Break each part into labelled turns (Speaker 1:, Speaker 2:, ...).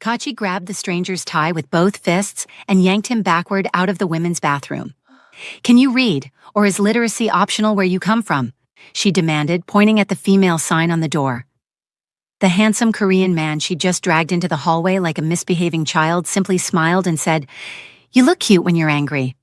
Speaker 1: Kachi grabbed the stranger's tie with both fists and yanked him backward out of the women's bathroom. "Can you read, or is literacy optional where you come from?" she demanded, pointing at the female sign on the door. The handsome Korean man she just dragged into the hallway like a misbehaving child simply smiled and said, "You look cute when you're angry."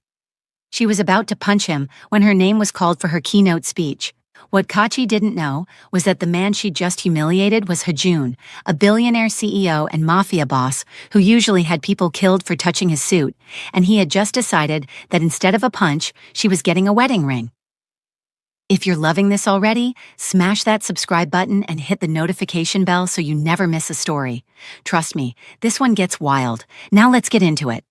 Speaker 1: She was about to punch him when her name was called for her keynote speech. What Kachi didn't know was that the man she just humiliated was Hajun, a billionaire CEO and mafia boss who usually had people killed for touching his suit, and he had just decided that instead of a punch, she was getting a wedding ring. If you're loving this already, smash that subscribe button and hit the notification bell so you never miss a story. Trust me, this one gets wild. Now let's get into it.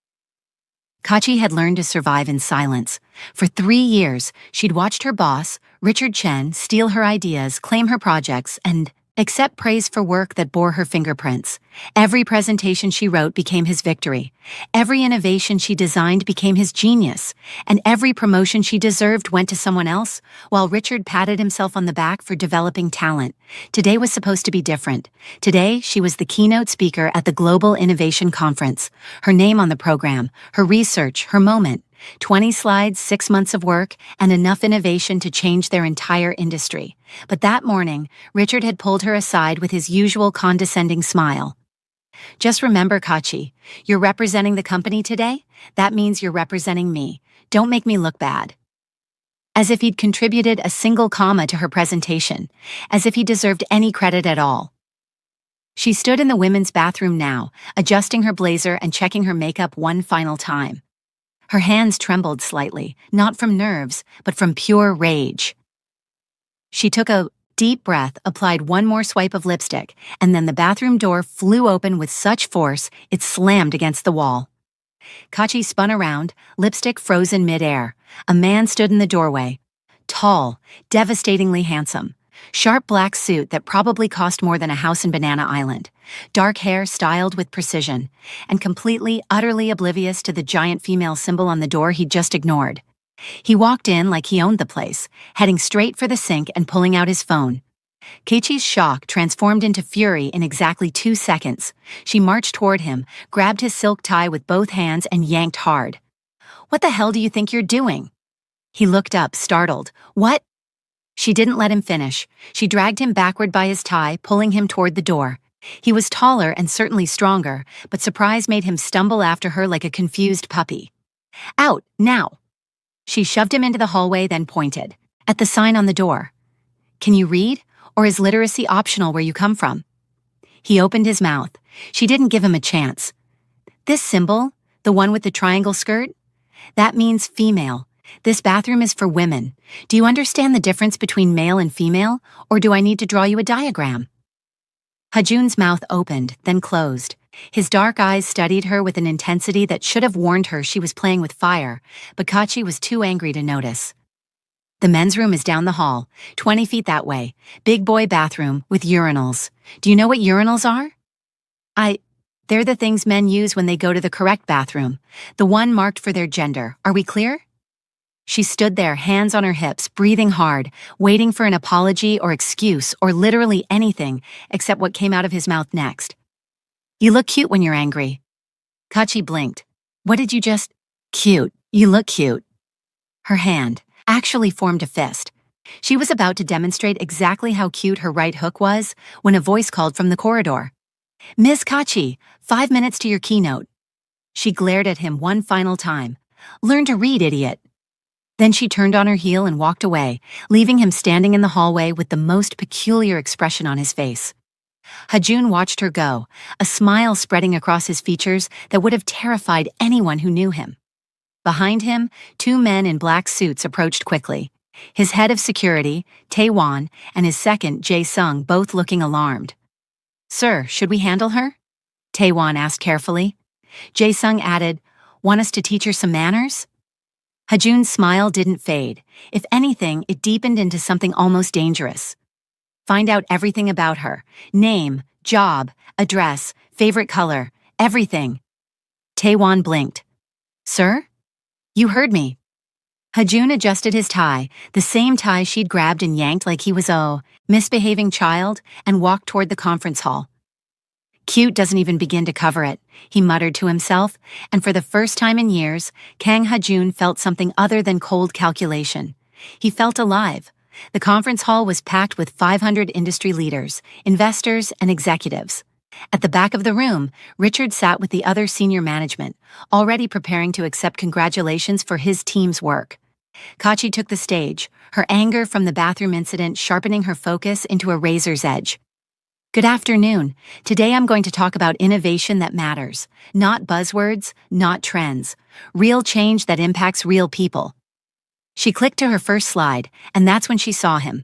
Speaker 1: Kachi had learned to survive in silence. For 3 years, she'd watched her boss, Richard Chen, steal her ideas, claim her projects, and accept praise for work that bore her fingerprints. Every presentation she wrote became his victory. Every innovation she designed became his genius. And every promotion she deserved went to someone else, while Richard patted himself on the back for developing talent. Today was supposed to be different. Today, she was the keynote speaker at the Global Innovation Conference. Her name on the program, her research, her moment. 20 slides, 6 months of work, and enough innovation to change their entire industry. But that morning, Richard had pulled her aside with his usual condescending smile. "Just remember, Kachi, you're representing the company today? That means you're representing me. Don't make me look bad." As if he'd contributed a single comma to her presentation, as if he deserved any credit at all. She stood in the women's bathroom now, adjusting her blazer and checking her makeup one final time. Her hands trembled slightly, not from nerves, but from pure rage. She took a deep breath, applied one more swipe of lipstick, and then the bathroom door flew open with such force it slammed against the wall. Kachi spun around, lipstick frozen mid-air. A man stood in the doorway. Tall, devastatingly handsome. Sharp black suit that probably cost more than a house in Banana Island. Dark hair styled with precision, and completely, utterly oblivious to the giant female symbol on the door he'd just ignored. He walked in like he owned the place, heading straight for the sink and pulling out his phone. Kachi's shock transformed into fury in exactly 2 seconds. She marched toward him, grabbed his silk tie with both hands and yanked hard. "What the hell do you think you're doing?" He looked up, startled. "What?" She didn't let him finish. She dragged him backward by his tie, pulling him toward the door. He was taller and certainly stronger, but surprise made him stumble after her like a confused puppy. "Out, now!" She shoved him into the hallway, then pointed at the sign on the door. "Can you read, or is literacy optional where you come from?" He opened his mouth. She didn't give him a chance. "This symbol, the one with the triangle skirt? That means female. This bathroom is for women. Do you understand the difference between male and female, or do I need to draw you a diagram?" Hajun's mouth opened, then closed. His dark eyes studied her with an intensity that should have warned her she was playing with fire, but Kachi was too angry to notice. "The men's room is down the hall, 20 feet that way. Big boy bathroom with urinals. Do you know what urinals are?" They're the things men use when they go to the correct bathroom. The one marked for their gender. Are we clear?" She stood there, hands on her hips, breathing hard, waiting for an apology or excuse or literally anything except what came out of his mouth next. "You look cute when you're angry." Kachi blinked. "What did you just—" "Cute. You look cute." Her hand actually formed a fist. She was about to demonstrate exactly how cute her right hook was when a voice called from the corridor. "Miss Kachi, 5 minutes to your keynote." She glared at him one final time. "Learn to read, idiot." Then she turned on her heel and walked away, leaving him standing in the hallway with the most peculiar expression on his face. Hajun watched her go, a smile spreading across his features that would have terrified anyone who knew him. Behind him, 2 men in black suits approached quickly. His head of security, Tae-won, and his second, Jae-sung, both looking alarmed. "Sir, should we handle her?" Tae-won asked carefully. Jae-sung added, "Want us to teach her some manners?" Hajun's smile didn't fade. If anything, it deepened into something almost dangerous. "Find out everything about her. Name, job, address, favorite color, everything." Tae-won blinked. "Sir?" "You heard me." Hajun adjusted his tie, the same tie she'd grabbed and yanked like he was a misbehaving child, and walked toward the conference hall. Cute doesn't even begin to cover it, he muttered to himself, and for the first time in years, Kang Ha-jun felt something other than cold calculation. He felt alive. The conference hall was packed with 500 industry leaders, investors, and executives. At the back of the room, Richard sat with the other senior management, already preparing to accept congratulations for his team's work. Kachi took the stage, her anger from the bathroom incident sharpening her focus into a razor's edge. Good afternoon. Today I'm going to talk about innovation that matters, not buzzwords, not trends, real change that impacts real people. She clicked to her first slide, and that's when she saw him.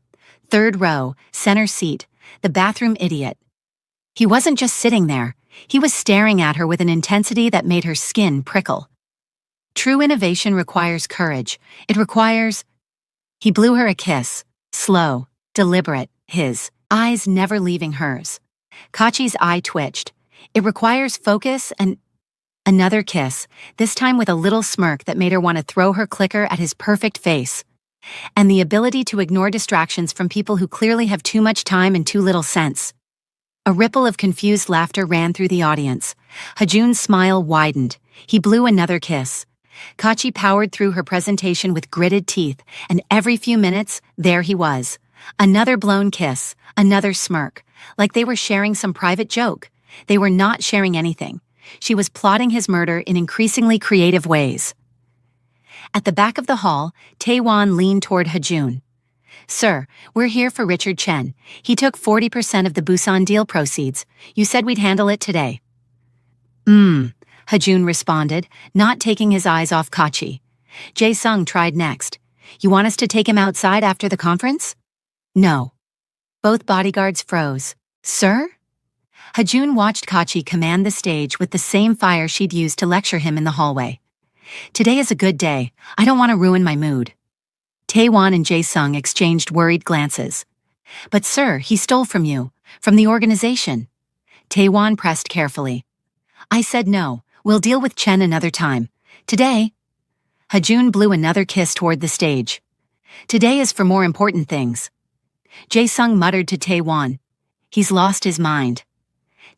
Speaker 1: Third row, center seat, the bathroom idiot. He wasn't just sitting there, he was staring at her with an intensity that made her skin prickle. True innovation requires courage. It requires... He blew her a kiss, slow, deliberate, his eyes never leaving hers. Kachi's eye twitched. It requires focus and... Another kiss, this time with a little smirk that made her want to throw her clicker at his perfect face. And the ability to ignore distractions from people who clearly have too much time and too little sense. A ripple of confused laughter ran through the audience. Ha-jun's smile widened. He blew another kiss. Kachi powered through her presentation with gritted teeth, and every few minutes, there he was. Another blown kiss, another smirk, like they were sharing some private joke. They were not sharing anything. She was plotting his murder in increasingly creative ways. At the back of the hall, Tae-won leaned toward Ha-jun. Sir, we're here for Richard Chen. He took 40% of the Busan deal proceeds. You said we'd handle it today. Ha-jun responded, not taking his eyes off Kachi. Jae-sung tried next. You want us to take him outside after the conference? No. Both bodyguards froze. Sir? Ha-jun watched Kachi command the stage with the same fire she'd used to lecture him in the hallway. Today is a good day. I don't want to ruin my mood. Tae-won and Jae-sung exchanged worried glances. But sir, he stole from you, from the organization. Tae-won pressed carefully. I said no, we'll deal with Chen another time. Today... Ha-jun blew another kiss toward the stage. Today is for more important things. Jae-sung muttered to Tae-won. He's lost his mind.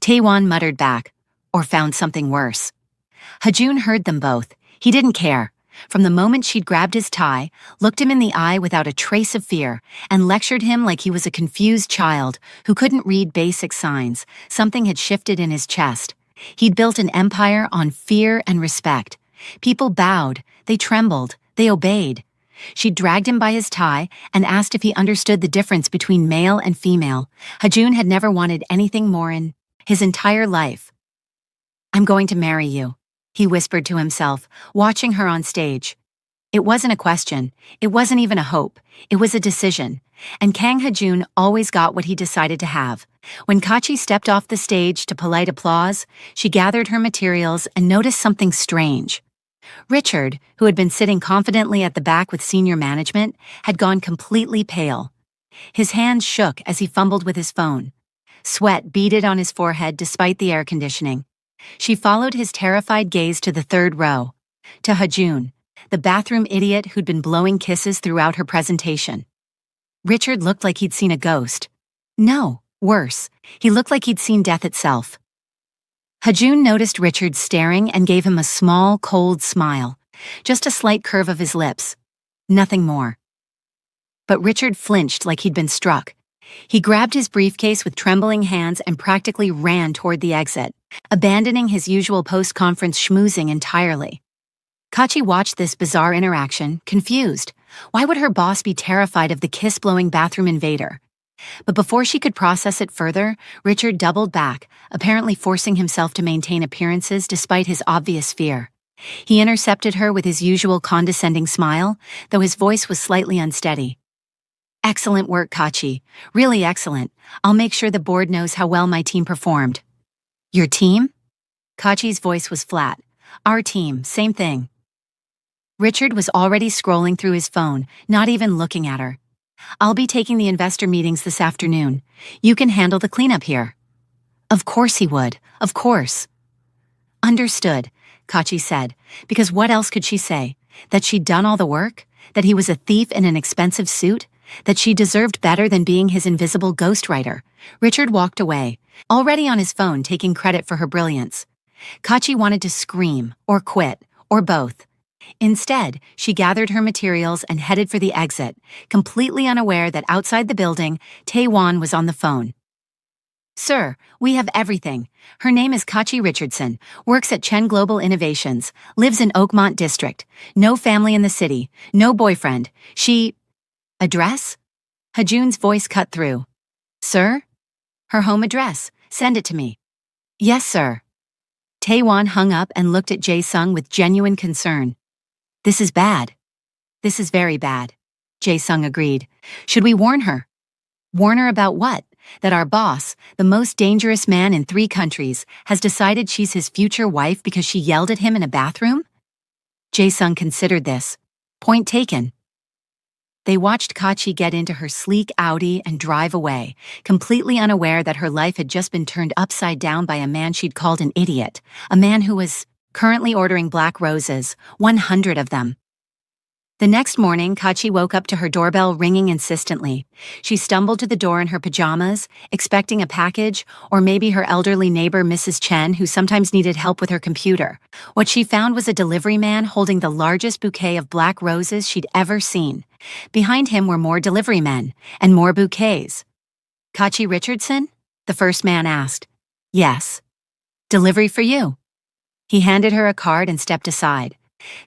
Speaker 1: Tae-won muttered back, or found something worse. Ha-jun heard them both. He didn't care. From the moment she'd grabbed his tie, looked him in the eye without a trace of fear, and lectured him like he was a confused child who couldn't read basic signs, something had shifted in his chest. He'd built an empire on fear and respect. People bowed, they trembled, they obeyed. She dragged him by his tie and asked if he understood the difference between male and female. Ha-jun had never wanted anything more in his entire life. I'm going to marry you, he whispered to himself, watching her on stage. It wasn't a question, it wasn't even a hope, it was a decision. And Kang Ha-jun always got what he decided to have. When Kachi stepped off the stage to polite applause, she gathered her materials and noticed something strange. Richard, who had been sitting confidently at the back with senior management, had gone completely pale. His hands shook as he fumbled with his phone. Sweat beaded on his forehead despite the air conditioning. She followed his terrified gaze to the third row, to Ha-jun, the bathroom idiot who'd been blowing kisses throughout her presentation. Richard looked like he'd seen a ghost. No, worse, he looked like he'd seen death itself. Ha-jun noticed Richard staring and gave him a small, cold smile, just a slight curve of his lips. Nothing more. But Richard flinched like he'd been struck. He grabbed his briefcase with trembling hands and practically ran toward the exit, abandoning his usual post-conference schmoozing entirely. Kachi watched this bizarre interaction, confused. Why would her boss be terrified of the kiss-blowing bathroom invader? But before she could process it further, Richard doubled back, apparently forcing himself to maintain appearances despite his obvious fear. He intercepted her with his usual condescending smile, though his voice was slightly unsteady. Excellent work, Kachi. Really excellent. I'll make sure the board knows how well my team performed. Your team? Kachi's voice was flat. Our team, same thing. Richard was already scrolling through his phone, not even looking at her. I'll be taking the investor meetings this afternoon. You can handle the cleanup here. Of course he would. Of course. Understood, Kachi said, because what else could she say? That she'd done all the work? That he was a thief in an expensive suit? that she deserved better than being his invisible ghostwriter. Richard walked away, already on his phone taking credit for her brilliance. Kachi wanted to scream, or quit, or both. Instead, she gathered her materials and headed for the exit, completely unaware that outside the building, Taewon was on the phone. "Sir, we have everything. Her name is Kachi Richardson, works at Chen Global Innovations, lives in Oakmont District, no family in the city, no boyfriend. Address?" Hajun's voice cut through. "Sir? Her home address. Send it to me." "Yes, sir." Taewon hung up and looked at Jae-sung with genuine concern. "This is bad. This is very bad," Jae-sung agreed. "Should we warn her?" "Warn her about what? That our boss, the most dangerous man in 3 countries, has decided she's his future wife because she yelled at him in a bathroom?" Jae-sung considered this. Point taken. They watched Kachi get into her sleek Audi and drive away, completely unaware that her life had just been turned upside down by a man she'd called an idiot, a man who was currently ordering black roses, 100 of them. The next morning, Kachi woke up to her doorbell ringing insistently. She stumbled to the door in her pajamas, expecting a package, or maybe her elderly neighbor Mrs. Chen, who sometimes needed help with her computer. What she found was a delivery man holding the largest bouquet of black roses she'd ever seen. Behind him were more delivery men, and more bouquets. "Kachi Richardson?" the first man asked. "Yes." "Delivery for you." He handed her a card and stepped aside.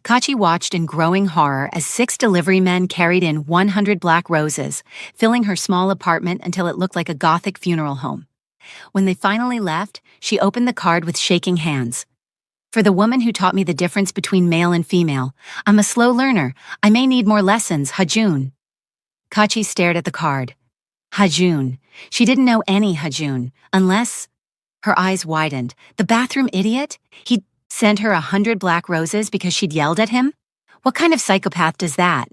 Speaker 1: Kachi watched in growing horror as 6 delivery men carried in 100 black roses, filling her small apartment until it looked like a Gothic funeral home. When they finally left, she opened the card with shaking hands. "For the woman who taught me the difference between male and female. I'm a slow learner. I may need more lessons, Hajun." Kachi stared at the card. Hajun. She didn't know any Hajun, unless... Her eyes widened. The bathroom idiot? He'd sent her 100 black roses because she'd yelled at him? What kind of psychopath does that?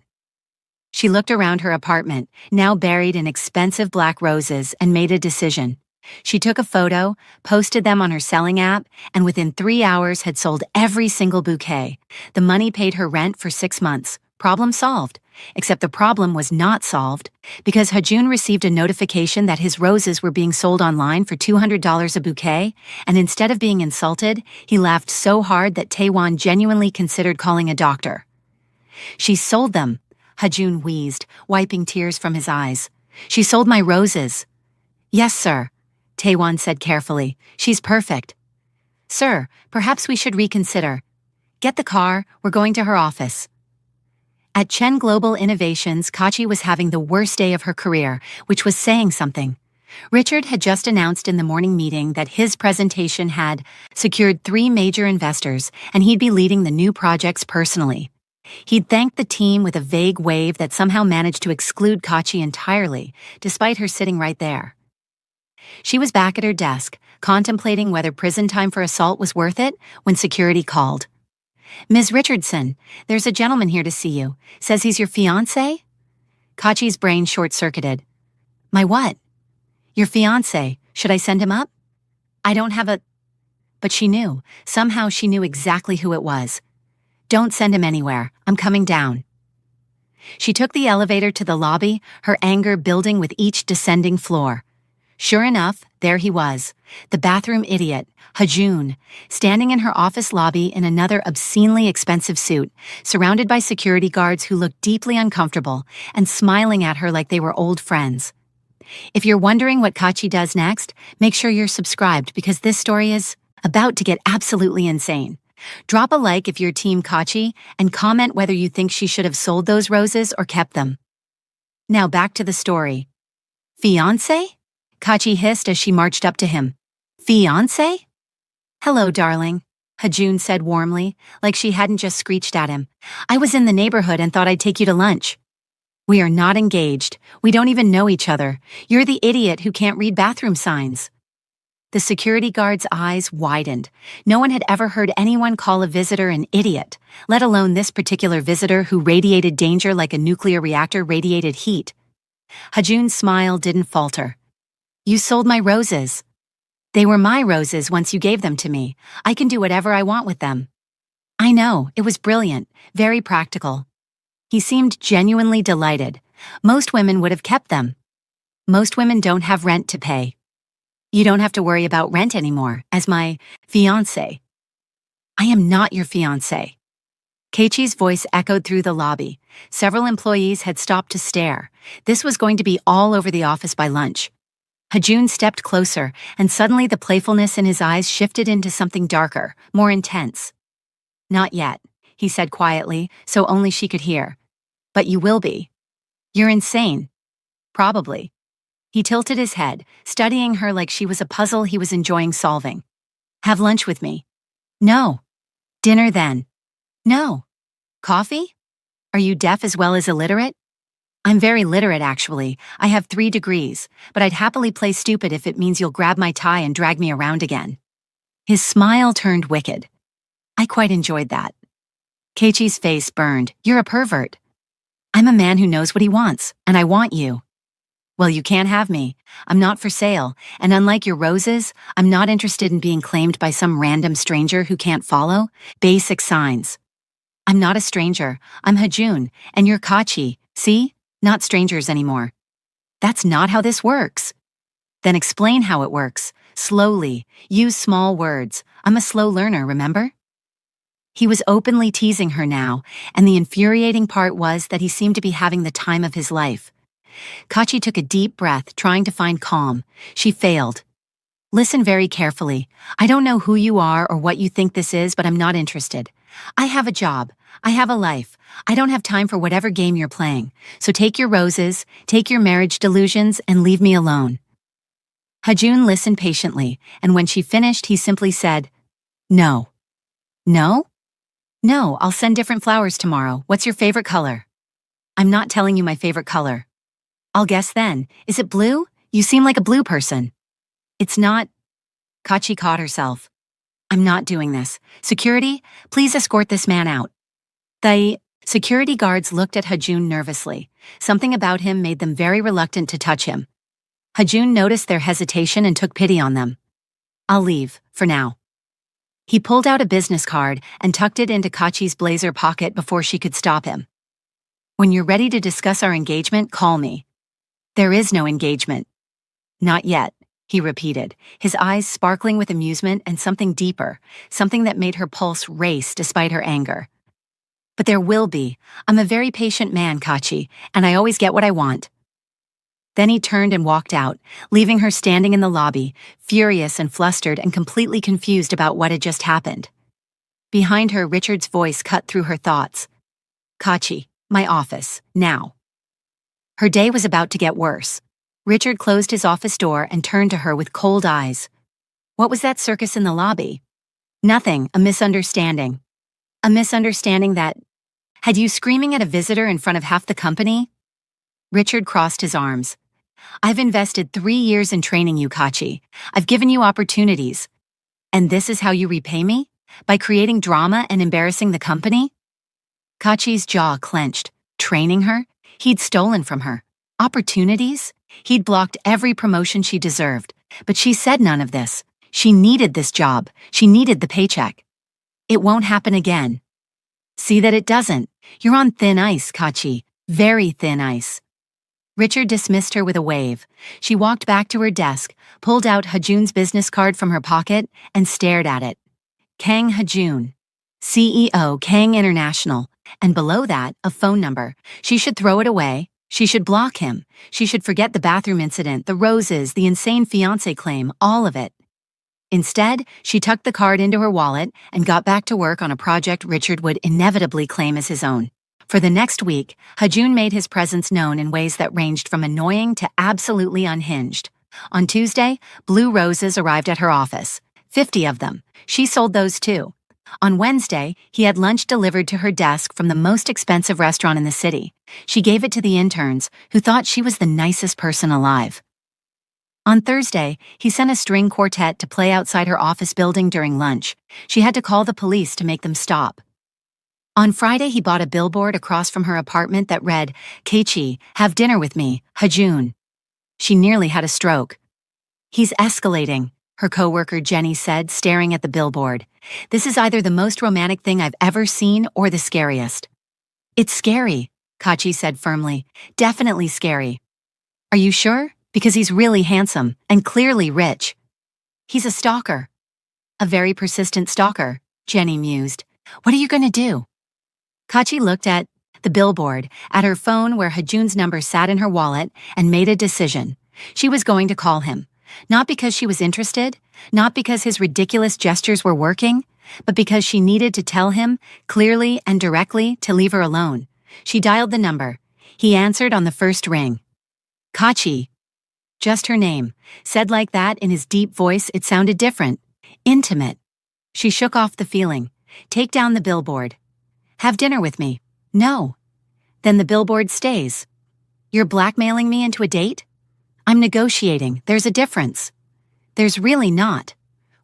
Speaker 1: She looked around her apartment, now buried in expensive black roses, and made a decision. She took a photo, posted them on her selling app, and within 3 hours had sold every single bouquet. The money paid her rent for 6 months. Problem solved. Except the problem was not solved, because Hajun received a notification that his roses were being sold online for $200 a bouquet, and instead of being insulted, he laughed so hard that Taewon genuinely considered calling a doctor. "She sold them," Hajun wheezed, wiping tears from his eyes. "She sold my roses." "Yes, sir," Taewon said carefully. "She's perfect." "Sir, perhaps we should reconsider. Get the car, we're going to her office." At Chen Global Innovations, Kachi was having the worst day of her career, which was saying something. Richard had just announced in the morning meeting that his presentation had secured 3 major investors, and he'd be leading the new projects personally. He'd thanked the team with a vague wave that somehow managed to exclude Kachi entirely, despite her sitting right there. She was back at her desk, contemplating whether prison time for assault was worth it, when security called. "Ms. Richardson, there's a gentleman here to see you. Says he's your fiancé?" Kachi's brain short-circuited. "My what?" "Your fiancé. Should I send him up?" "I don't have a..." But she knew. Somehow she knew exactly who it was. "Don't send him anywhere. I'm coming down." She took the elevator to the lobby, her anger building with each descending floor. Sure enough, there he was, the bathroom idiot, Hajun, standing in her office lobby in another obscenely expensive suit, surrounded by security guards who looked deeply uncomfortable and smiling at her like they were old friends. If you're wondering what Kachi does next, make sure you're subscribed because this story is about to get absolutely insane. Drop a like if you're Team Kachi and comment whether you think she should have sold those roses or kept them. Now back to the story. "Fiancé?" Kachi hissed as she marched up to him. "Fiancé?" "Hello, darling," Hajun said warmly, like she hadn't just screeched at him. "I was in the neighborhood and thought I'd take you to lunch." "We are not engaged. We don't even know each other. You're the idiot who can't read bathroom signs." The security guard's eyes widened. No one had ever heard anyone call a visitor an idiot, let alone this particular visitor who radiated danger like a nuclear reactor radiated heat. Hajun's smile didn't falter. "You sold my roses." "They were my roses once you gave them to me. I can do whatever I want with them." "I know, it was brilliant, very practical." He seemed genuinely delighted, Most women would have kept them. Most women don't have rent to pay. You don't have to worry about rent anymore, as my fiancé. I am not your fiancé. Keiichi's voice echoed through the lobby. Several employees had stopped to stare. This was going to be all over the office by lunch. Hajun stepped closer, and suddenly the playfulness in his eyes shifted into something darker, more intense. Not yet, he said quietly, so only she could hear. But you will be. You're insane. Probably. He tilted his head, studying her like she was a puzzle he was enjoying solving. Have lunch with me. No. Dinner then. No. Coffee? Are you deaf as well as illiterate? I'm very literate, actually. I have 3 degrees, but I'd happily play stupid if it means you'll grab my tie and drag me around again. His smile turned wicked. I quite enjoyed that. Keiichi's face burned. You're a pervert. I'm a man who knows what he wants, and I want you. Well, you can't have me. I'm not for sale, and unlike your roses, I'm not interested in being claimed by some random stranger who can't follow basic signs. I'm not a stranger. I'm Hajun, and you're Kachi. See? Not strangers anymore. That's not how this works. Then explain how it works. Slowly. Use small words. I'm a slow learner, remember? He was openly teasing her now, and the infuriating part was that he seemed to be having the time of his life. Kachi took a deep breath, trying to find calm. She failed. Listen very carefully. I don't know who you are or what you think this is, but I'm not interested. I have a job. I have a life. I don't have time for whatever game you're playing. So take your roses, take your marriage delusions, and leave me alone. Hajun listened patiently, and when she finished, he simply said, No. No? No, I'll send different flowers tomorrow. What's your favorite color? I'm not telling you my favorite color. I'll guess then. Is it blue? You seem like a blue person. It's not. Kachi caught herself. I'm not doing this. Security, please escort this man out. The security guards looked at Hajun nervously. Something about him made them very reluctant to touch him. Hajun noticed their hesitation and took pity on them. I'll leave, for now. He pulled out a business card and tucked it into Kachi's blazer pocket before she could stop him. When you're ready to discuss our engagement, call me. There is no engagement. Not yet, he repeated, his eyes sparkling with amusement and something deeper, something that made her pulse race despite her anger. But there will be. I'm a very patient man, Kachi, and I always get what I want. Then he turned and walked out, leaving her standing in the lobby, furious and flustered and completely confused about what had just happened. Behind her, Richard's voice cut through her thoughts. Kachi, my office, now. Her day was about to get worse. Richard closed his office door and turned to her with cold eyes. What was that circus in the lobby? Nothing, a misunderstanding. A misunderstanding that had you screaming at a visitor in front of half the company? Richard crossed his arms. I've invested 3 years in training you, Kachi. I've given you opportunities. And this is how you repay me? By creating drama and embarrassing the company? Kachi's jaw clenched. Training her? He'd stolen from her. Opportunities? He'd blocked every promotion she deserved. But she said none of this. She needed this job. She needed the paycheck. It won't happen again. See that it doesn't. You're on thin ice, Kachi. Very thin ice. Richard dismissed her with a wave. She walked back to her desk, pulled out Hajun's business card from her pocket, and stared at it. Kang Hajun, CEO, Kang International, and below that, a phone number. She should throw it away. She should block him. She should forget the bathroom incident, the roses, the insane fiancé claim, all of it. Instead, she tucked the card into her wallet and got back to work on a project Richard would inevitably claim as his own. For the next week, Hajun made his presence known in ways that ranged from annoying to absolutely unhinged. On Tuesday, blue roses arrived at her office. 50 of them. She sold those too. On Wednesday, he had lunch delivered to her desk from the most expensive restaurant in the city. She gave it to the interns, who thought she was the nicest person alive. On Thursday, he sent a string quartet to play outside her office building during lunch. She had to call the police to make them stop. On Friday, he bought a billboard across from her apartment that read, Keiichi, have dinner with me, Hajun. She nearly had a stroke. He's escalating, her coworker Jenny said, staring at the billboard. This is either the most romantic thing I've ever seen or the scariest. It's scary, Kachi said firmly. Definitely scary. Are you sure? Because he's really handsome and clearly rich. He's a stalker. A very persistent stalker, Jenny mused. What are you going to do? Kachi looked at the billboard, at her phone where Hajun's number sat in her wallet, and made a decision. She was going to call him. Not because she was interested, not because his ridiculous gestures were working, but because she needed to tell him, clearly and directly, to leave her alone. She dialed the number. He answered on the first ring. Kachi. Just her name. Said like that in his deep voice, it sounded different. Intimate. She shook off the feeling. Take down the billboard. Have dinner with me. No. Then the billboard stays. You're blackmailing me into a date? I'm negotiating. There's a difference. There's really not.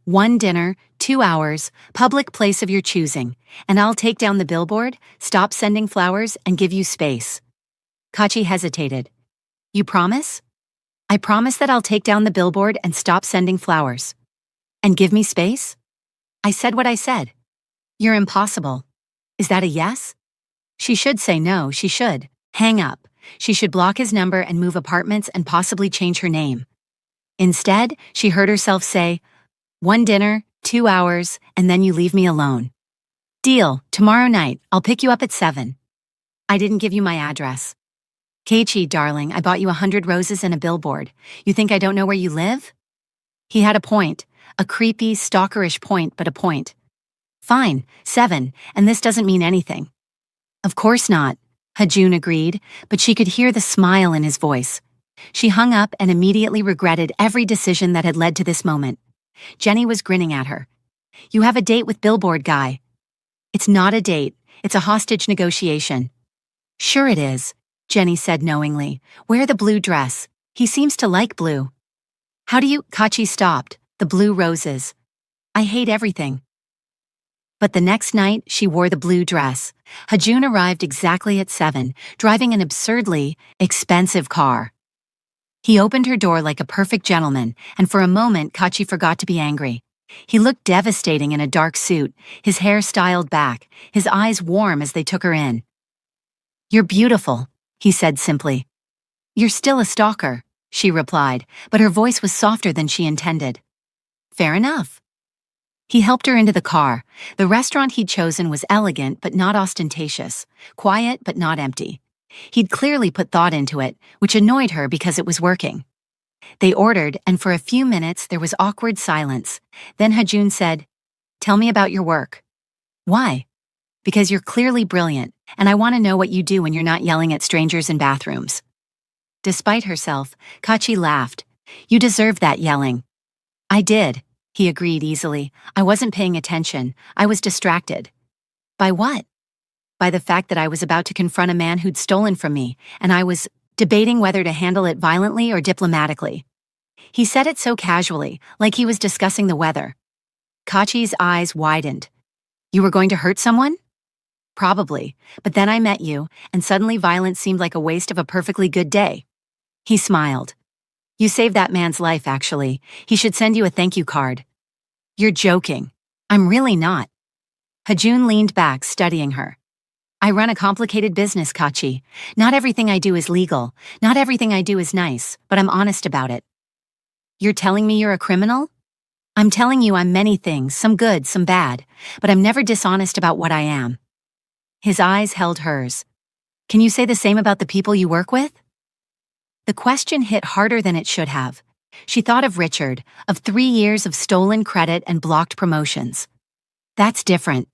Speaker 1: 1 dinner, 2 hours, public place of your choosing, and I'll take down the billboard, stop sending flowers, and give you space. Kachi hesitated. You promise? I promise that I'll take down the billboard and stop sending flowers. And give me space? I said what I said. You're impossible. Is that a yes? She should say no, she should. Hang up. She should block his number and move apartments and possibly change her name. Instead, she heard herself say, 1 dinner, 2 hours, and then you leave me alone. Deal, tomorrow night, I'll pick you up at 7. I didn't give you my address. Kachi, darling, I bought you 100 roses and a billboard. You think I don't know where you live? He had a point, a creepy, stalkerish point, but a point. Fine, 7, and this doesn't mean anything. Of course not, Hajun agreed, but she could hear the smile in his voice. She hung up and immediately regretted every decision that had led to this moment. Jenny was grinning at her. You have a date with billboard guy. It's not a date, it's a hostage negotiation. Sure it is, Jenny said knowingly. Wear the blue dress. He seems to like blue. How do you? Kachi stopped. The blue roses. I hate everything. But the next night, she wore the blue dress. Hajun arrived exactly at 7, driving an absurdly expensive car. He opened her door like a perfect gentleman, and for a moment, Kachi forgot to be angry. He looked devastating in a dark suit, his hair styled back, his eyes warm as they took her in. You're beautiful, he said simply. You're still a stalker, she replied, but her voice was softer than she intended. Fair enough. He helped her into the car. The restaurant he'd chosen was elegant but not ostentatious, quiet but not empty. He'd clearly put thought into it, which annoyed her because it was working. They ordered, and for a few minutes there was awkward silence. Then Hajun said, Tell me about your work. Why? Because you're clearly brilliant, and I want to know what you do when you're not yelling at strangers in bathrooms. Despite herself, Kachi laughed. You deserve that yelling. I did, he agreed easily. I wasn't paying attention. I was distracted. By what? By the fact that I was about to confront a man who'd stolen from me, and I was debating whether to handle it violently or diplomatically. He said it so casually, like he was discussing the weather. Kachi's eyes widened. You were going to hurt someone? Probably, but then I met you, and suddenly violence seemed like a waste of a perfectly good day. He smiled. You saved that man's life, actually. He should send you a thank you card. You're joking. I'm really not. Hajun leaned back, studying her. I run a complicated business, Kachi. Not everything I do is legal. Not everything I do is nice, but I'm honest about it. You're telling me you're a criminal? I'm telling you I'm many things, some good, some bad, but I'm never dishonest about what I am. His eyes held hers. Can you say the same about the people you work with? The question hit harder than it should have. She thought of Richard, of 3 years of stolen credit and blocked promotions. That's different.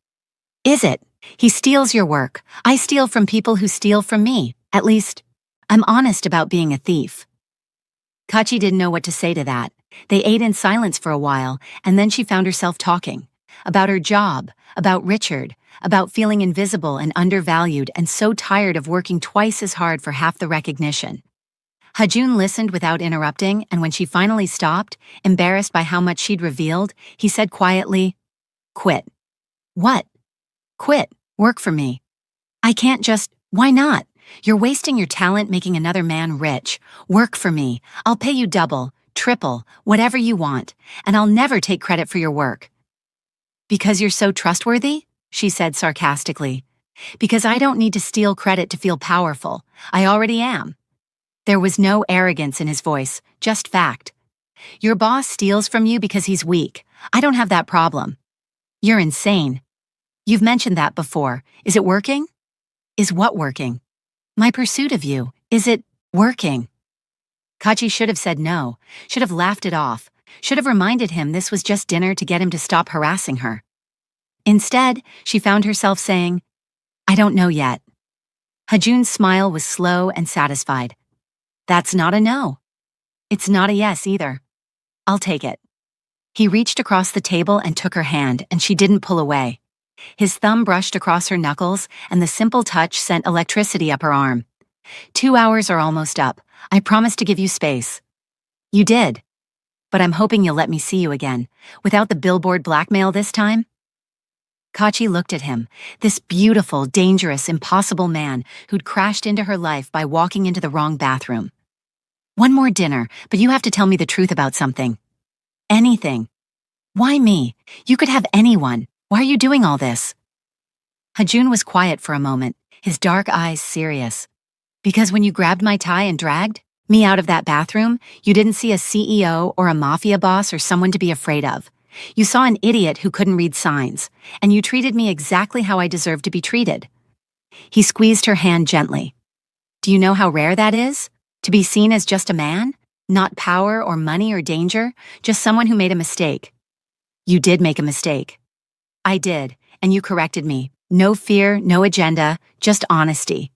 Speaker 1: Is it? He steals your work. I steal from people who steal from me. At least, I'm honest about being a thief. Kachi didn't know what to say to that. They ate in silence for a while, and then she found herself talking. About her job, about Richard, about feeling invisible and undervalued and so tired of working twice as hard for half the recognition. Hajun listened without interrupting, and when she finally stopped, embarrassed by how much she'd revealed, he said quietly, Quit. What? Quit. Work for me. I can't just, why not? You're wasting your talent making another man rich. Work for me. I'll pay you double, triple, whatever you want, and I'll never take credit for your work. Because you're so trustworthy? She said sarcastically. Because I don't need to steal credit to feel powerful. I already am. There was no arrogance in his voice, just fact. Your boss steals from you because he's weak. I don't have that problem. You're insane. You've mentioned that before. Is it working? Is what working? My pursuit of you. Is it working? Kachi should have said no, should have laughed it off, should have reminded him this was just dinner to get him to stop harassing her. Instead, she found herself saying, I don't know yet. Hajun's smile was slow and satisfied. That's not a no. It's not a yes either. I'll take it. He reached across the table and took her hand, and she didn't pull away. His thumb brushed across her knuckles, and the simple touch sent electricity up her arm. 2 hours are almost up. I promised to give you space. You did. But I'm hoping you'll let me see you again, without the billboard blackmail this time. Kachi looked at him, this beautiful, dangerous, impossible man who'd crashed into her life by walking into the wrong bathroom. One more dinner, but you have to tell me the truth about something. Anything. Why me? You could have anyone. Why are you doing all this? Hajun was quiet for a moment, his dark eyes serious. Because when you grabbed my tie and dragged me out of that bathroom, you didn't see a CEO or a mafia boss or someone to be afraid of. You saw an idiot who couldn't read signs, and you treated me exactly how I deserve to be treated. He squeezed her hand gently. Do you know how rare that is? To be seen as just a man? Not power or money or danger, just someone who made a mistake. You did make a mistake. I did, and you corrected me. No fear, no agenda, just honesty.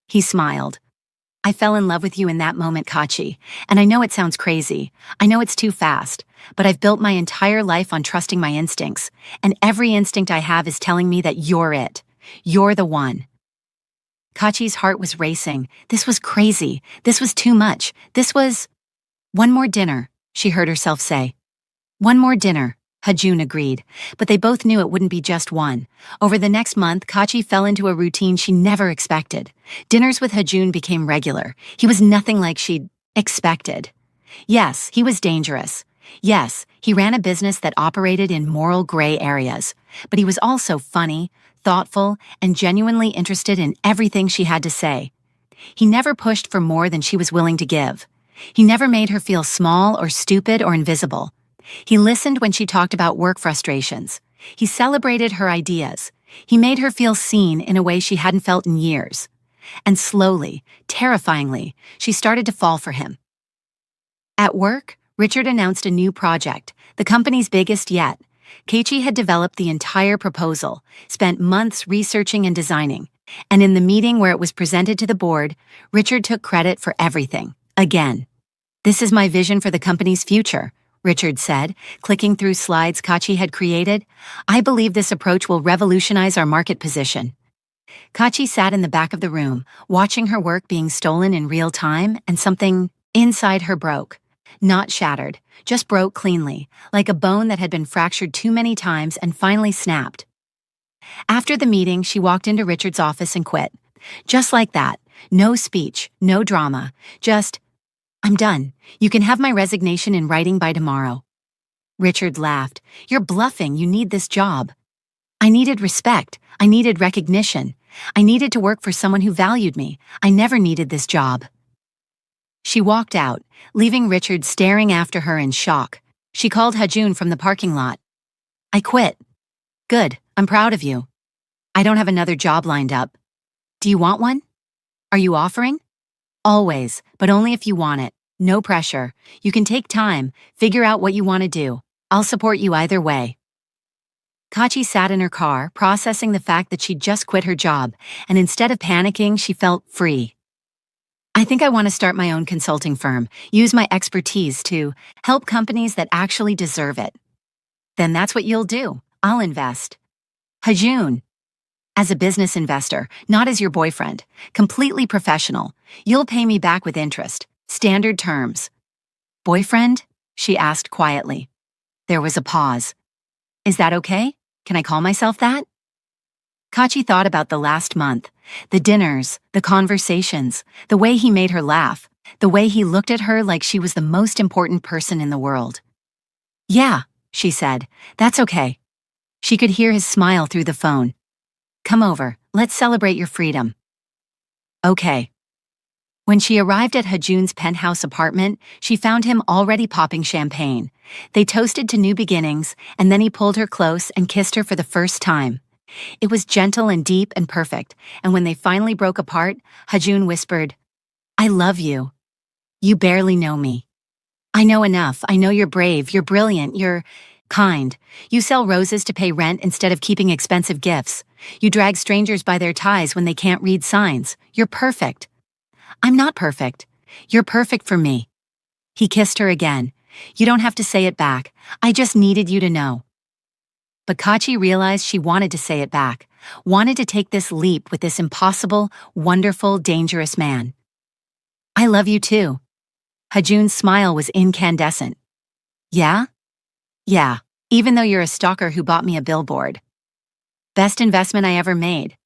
Speaker 1: He smiled. I fell in love with you in that moment, Kachi, and I know it sounds crazy. I know it's too fast, but I've built my entire life on trusting my instincts, and every instinct I have is telling me that you're it. You're the one. Kachi's heart was racing. This was crazy. This was too much. This was... One more dinner, she heard herself say. One more dinner, Hajun agreed, but they both knew it wouldn't be just one. Over the next month, Kachi fell into a routine she never expected. Dinners with Hajun became regular. He was nothing like she'd expected. Yes, he was dangerous. Yes, he ran a business that operated in moral gray areas. But he was also funny, thoughtful, and genuinely interested in everything she had to say. He never pushed for more than she was willing to give. He never made her feel small or stupid or invisible. He listened when she talked about work frustrations. He celebrated her ideas. He made her feel seen in a way she hadn't felt in years. And slowly, terrifyingly, she started to fall for him. At work, Richard announced a new project, the company's biggest yet. Kachi had developed the entire proposal, spent months researching and designing, and in the meeting where it was presented to the board, Richard took credit for everything. Again. This is my vision for the company's future, Richard said, clicking through slides Kachi had created. I believe this approach will revolutionize our market position. Kachi sat in the back of the room, watching her work being stolen in real time, and something inside her broke. Not shattered, just broke cleanly, like a bone that had been fractured too many times and finally snapped. After the meeting, she walked into Richard's office and quit. Just like that. No speech, no drama, just, I'm done. You can have my resignation in writing by tomorrow. Richard laughed. You're bluffing. You need this job. I needed respect. I needed recognition. I needed to work for someone who valued me. I never needed this job. She walked out, leaving Richard staring after her in shock. She called Hajun from the parking lot. I quit. Good. I'm proud of you. I don't have another job lined up. Do you want one? Are you offering? Always, but only if you want it. No pressure. You can take time, figure out what you want to do. I'll support you either way. Kachi sat in her car, processing the fact that she'd just quit her job, and instead of panicking, she felt free. I think I want to start my own consulting firm, use my expertise to help companies that actually deserve it. Then that's what you'll do. I'll invest. Hajun. As a business investor, not as your boyfriend. Completely professional. You'll pay me back with interest. Standard terms. Boyfriend? She asked quietly. There was a pause. Is that okay? Can I call myself that? Kachi thought about the last month. The dinners, the conversations, the way he made her laugh, the way he looked at her like she was the most important person in the world. Yeah, she said. That's okay. She could hear his smile through the phone. Come over, let's celebrate your freedom. Okay. When she arrived at Hajun's penthouse apartment, she found him already popping champagne. They toasted to new beginnings, and then he pulled her close and kissed her for the first time. It was gentle and deep and perfect, and when they finally broke apart, Hajun whispered, "I love you. You barely know me. I know enough. I know you're brave, you're brilliant, you're kind. You sell roses to pay rent instead of keeping expensive gifts. You drag strangers by their ties when they can't read signs. You're perfect. I'm not perfect. You're perfect for me." He kissed her again. "You don't have to say it back. I just needed you to know." But Kachi realized she wanted to say it back, wanted to take this leap with this impossible, wonderful, dangerous man. "I love you too." Hajun's smile was incandescent. "Yeah? Yeah, even though you're a stalker who bought me a billboard. Best investment I ever made."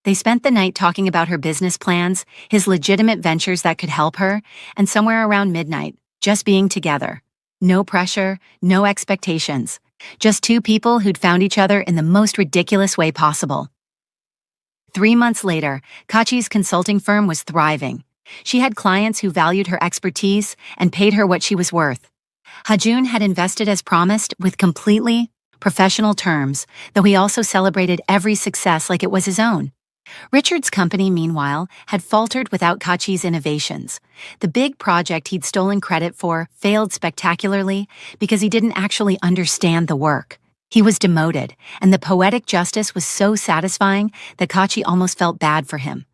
Speaker 1: They spent the night talking about her business plans, his legitimate ventures that could help her, and somewhere around midnight, just being together. No pressure, no expectations. Just two people who'd found each other in the most ridiculous way possible. 3 months later, Kachi's consulting firm was thriving. She had clients who valued her expertise and paid her what she was worth. Hajun had invested as promised with completely professional terms, though he also celebrated every success like it was his own. Richard's company, meanwhile, had faltered without Kachi's innovations. The big project he'd stolen credit for failed spectacularly because he didn't actually understand the work. He was demoted, and the poetic justice was so satisfying that Kachi almost felt bad for him.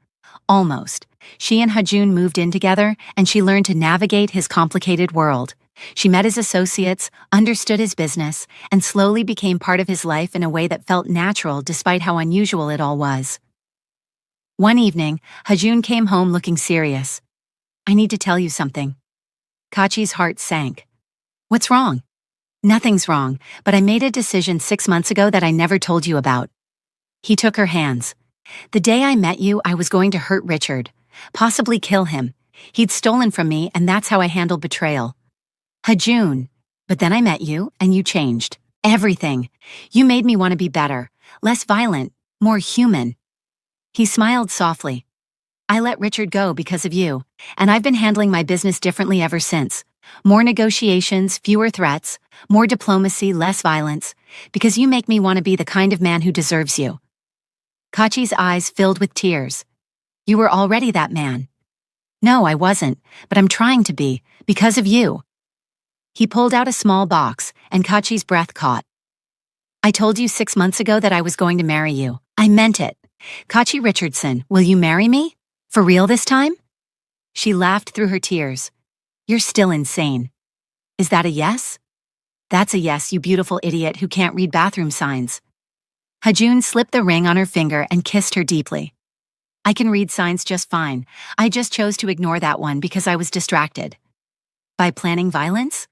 Speaker 1: Almost. She and Hajun moved in together, and she learned to navigate his complicated world. She met his associates, understood his business, and slowly became part of his life in a way that felt natural despite how unusual it all was. One evening, Hajun came home looking serious. "I need to tell you something." Kachi's heart sank. "What's wrong?" "Nothing's wrong, but I made a decision 6 months ago that I never told you about." He took her hands. "The day I met you, I was going to hurt Richard, possibly kill him. He'd stolen from me, and that's how I handled betrayal." "Hajun, but then I met you, and you changed. Everything. You made me want to be better, less violent, more human." He smiled softly. "I let Richard go because of you, and I've been handling my business differently ever since. More negotiations, fewer threats, more diplomacy, less violence, because you make me want to be the kind of man who deserves you." Kachi's eyes filled with tears. "You were already that man." "No, I wasn't, but I'm trying to be, because of you." He pulled out a small box, and Kachi's breath caught. "I told you 6 months ago that I was going to marry you. I meant it. Kachi Richardson, will you marry me? For real this time?" She laughed through her tears. "You're still insane." "Is that a yes?" "That's a yes, you beautiful idiot who can't read bathroom signs." Hajun slipped the ring on her finger and kissed her deeply. "I can read signs just fine. I just chose to ignore that one because I was distracted." "By planning violence?"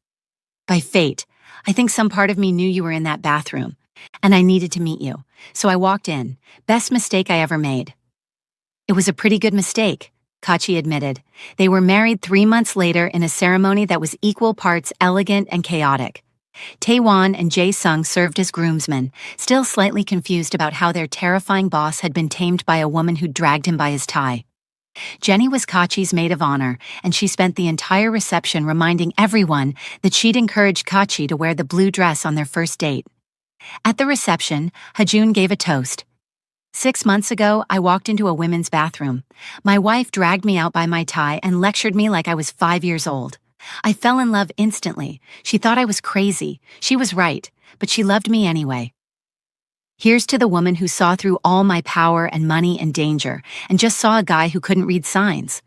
Speaker 1: "By fate. I think some part of me knew you were in that bathroom, and I needed to meet you, so I walked in. Best mistake I ever made." "It was a pretty good mistake," Kachi admitted. They were married 3 months later in a ceremony that was equal parts elegant and chaotic. Taewon and Jae-sung served as groomsmen, still slightly confused about how their terrifying boss had been tamed by a woman who dragged him by his tie. Jenny was Kachi's maid of honor, and she spent the entire reception reminding everyone that she'd encouraged Kachi to wear the blue dress on their first date. At the reception, Hajun gave a toast. 6 months ago, I walked into a women's bathroom. My wife dragged me out by my tie and lectured me like I was 5 years old. I fell in love instantly. She thought I was crazy. She was right, but she loved me anyway. Here's to the woman who saw through all my power and money and danger and just saw a guy who couldn't read signs.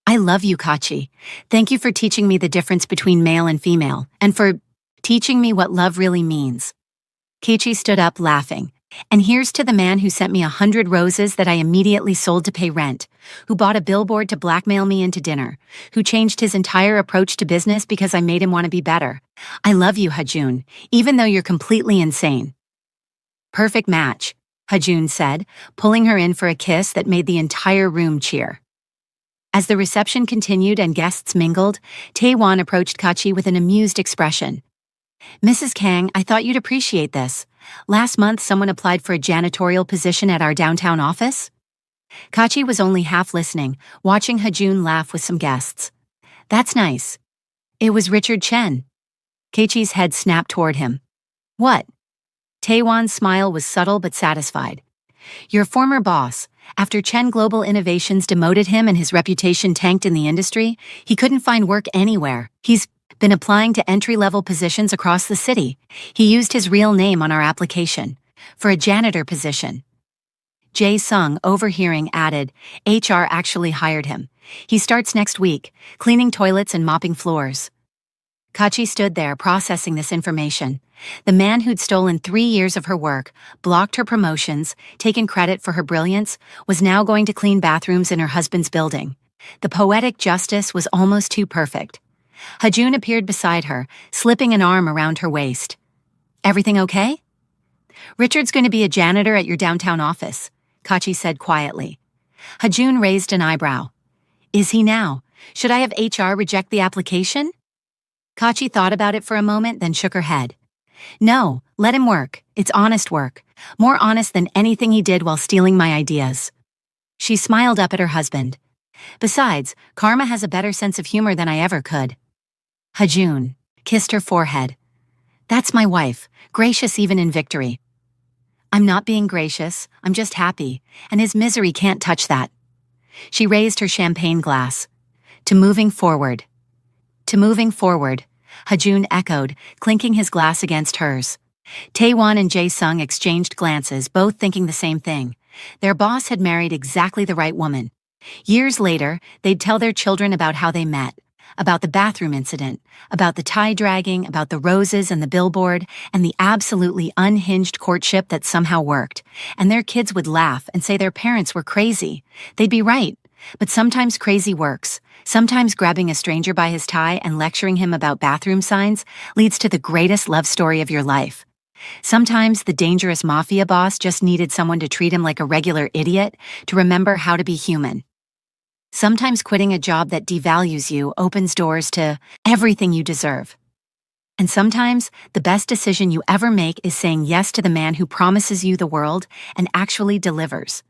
Speaker 1: I love you, Kachi. Thank you for teaching me the difference between male and female, and for teaching me what love really means. Kachi stood up, laughing. And here's to the man who sent me 100 roses that I immediately sold to pay rent, who bought a billboard to blackmail me into dinner, who changed his entire approach to business because I made him want to be better. I love you, Hajun, even though you're completely insane. Perfect match, Hajun said, pulling her in for a kiss that made the entire room cheer. As the reception continued and guests mingled, Taewon approached Kachi with an amused expression. Mrs. Kang, I thought you'd appreciate this. Last month, someone applied for a janitorial position at our downtown office. Kachi was only half listening, watching Hajun laugh with some guests. That's nice. It was Richard Chen. Kachi's head snapped toward him. What? Taewon's smile was subtle but satisfied. Your former boss. After Chen Global Innovations demoted him and his reputation tanked in the industry, he couldn't find work anywhere. He's been applying to entry-level positions across the city. He used his real name on our application. For a janitor position. Jae Sung, overhearing, added, HR actually hired him. He starts next week, cleaning toilets and mopping floors. Kachi stood there, processing this information. The man who'd stolen 3 years of her work, blocked her promotions, taken credit for her brilliance, was now going to clean bathrooms in her husband's building. The poetic justice was almost too perfect. Hajun appeared beside her, slipping an arm around her waist. Everything okay? Richard's going to be a janitor at your downtown office, Kachi said quietly. Hajun raised an eyebrow. Is he now? Should I have HR reject the application? Kachi thought about it for a moment, then shook her head. No, let him work. It's honest work. More honest than anything he did while stealing my ideas. She smiled up at her husband. Besides, Karma has a better sense of humor than I ever could. Hajun kissed her forehead. That's my wife, gracious even in victory. I'm not being gracious, I'm just happy, and his misery can't touch that. She raised her champagne glass. To moving forward. To moving forward, Hajun echoed, clinking his glass against hers. Taewon and Jae Sung exchanged glances, both thinking the same thing. Their boss had married exactly the right woman. Years later, they'd tell their children about how they met, about the bathroom incident, about the tie dragging, about the roses and the billboard, and the absolutely unhinged courtship that somehow worked. And their kids would laugh and say their parents were crazy. They'd be right. But sometimes crazy works. Sometimes grabbing a stranger by his tie and lecturing him about bathroom signs leads to the greatest love story of your life. Sometimes the dangerous mafia boss just needed someone to treat him like a regular idiot, to remember how to be human. Sometimes quitting a job that devalues you opens doors to everything you deserve. And sometimes the best decision you ever make is saying yes to the man who promises you the world and actually delivers.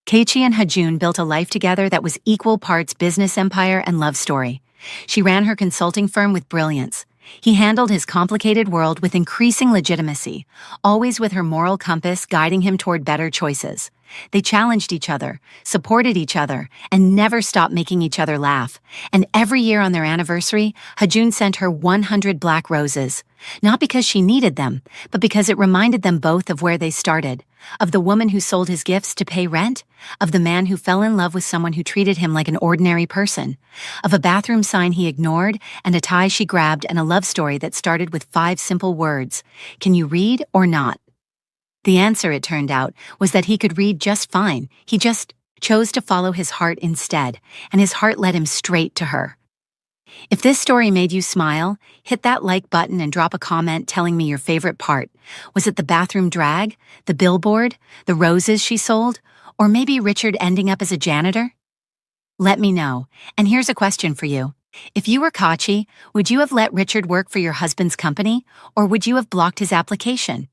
Speaker 1: Keiichi and Hajun built a life together that was equal parts business empire and love story. She ran her consulting firm with brilliance. He handled his complicated world with increasing legitimacy, always with her moral compass guiding him toward better choices. They challenged each other, supported each other, and never stopped making each other laugh. And every year on their anniversary, Hajun sent her 100 black roses. Not because she needed them, but because it reminded them both of where they started. Of the woman who sold his gifts to pay rent, of the man who fell in love with someone who treated him like an ordinary person, of a bathroom sign he ignored and a tie she grabbed and a love story that started with 5 simple words. Can you read or not? The answer, it turned out, was that he could read just fine. He just chose to follow his heart instead, and his heart led him straight to her. If this story made you smile, hit that like button and drop a comment telling me your favorite part. Was it the bathroom drag, the billboard, the roses she sold, or maybe Richard ending up as a janitor? Let me know. And here's a question for you. If you were Kachi, would you have let Richard work for your husband's company, or would you have blocked his application?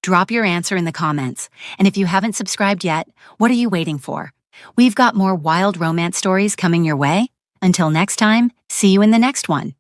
Speaker 1: Drop your answer in the comments. And if you haven't subscribed yet, what are you waiting for? We've got more wild romance stories coming your way. Until next time, see you in the next one.